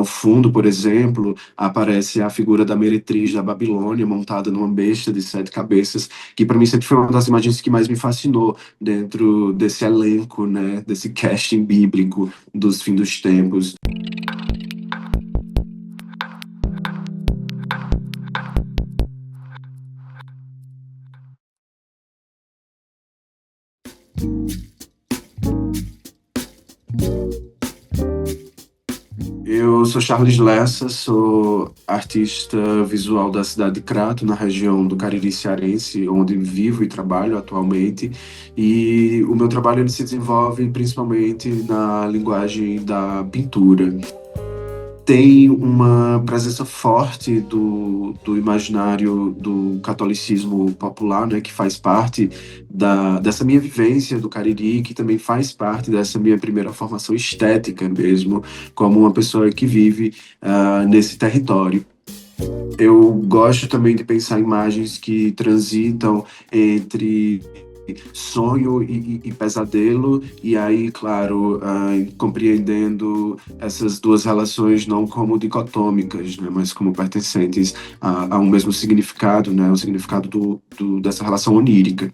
ao fundo, por exemplo, aparece a figura da meretriz da Babilônia montada numa besta de 7 cabeças, que para mim sempre foi uma das imagens que mais me fascinou dentro desse elenco, né, desse casting bíblico dos fins dos tempos. Eu sou Charles Lessa, sou artista visual da cidade de Crato, na região do Cariri cearense, onde vivo e trabalho atualmente. E o meu trabalho ele se desenvolve principalmente na linguagem da pintura. Tem uma presença forte do imaginário do catolicismo popular, né, que faz parte dessa minha vivência do Cariri, que também faz parte dessa minha primeira formação estética mesmo, como uma pessoa que vive nesse território. Eu gosto também de pensar imagens que transitam entre sonho e pesadelo, e aí, claro, compreendendo essas duas relações não como dicotômicas, né, mas como pertencentes a um mesmo significado, né, o significado dessa relação onírica.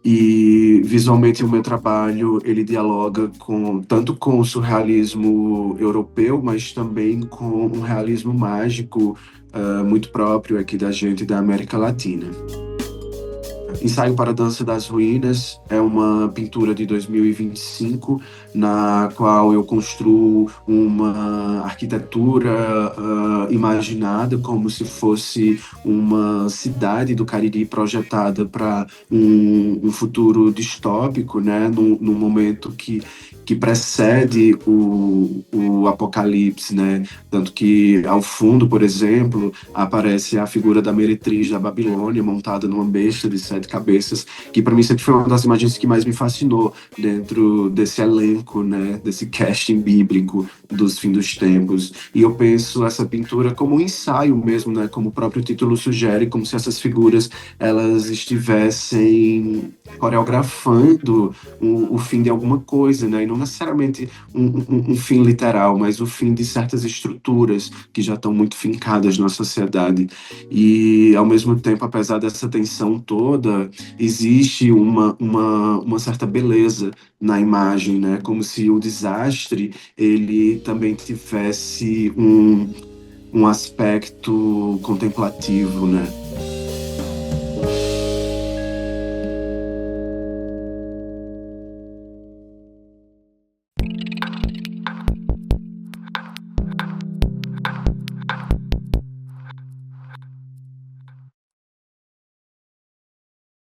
E visualmente o meu trabalho ele dialoga tanto com o surrealismo europeu, mas também com um realismo mágico muito próprio aqui da gente da América Latina. Ensaio para a Dança das Ruínas é uma pintura de 2025, na qual eu construo uma arquitetura imaginada como se fosse uma cidade do Cariri projetada para um futuro distópico, né? Num momento que precede o apocalipse, né? Tanto que ao fundo, por exemplo, aparece a figura da meretriz da Babilônia montada numa besta de 7 cabeças, que para mim sempre foi uma das imagens que mais me fascinou dentro desse elenco, né, desse casting bíblico dos fins dos tempos. E eu penso essa pintura como um ensaio mesmo, né, como o próprio título sugere, como se essas figuras elas estivessem coreografando o fim de alguma coisa, né, e não necessariamente um fim literal, mas o fim de certas estruturas que já estão muito fincadas na sociedade. E, ao mesmo tempo, apesar dessa tensão toda, existe uma certa beleza na imagem, né? Como se o desastre, ele também tivesse um aspecto contemplativo, né?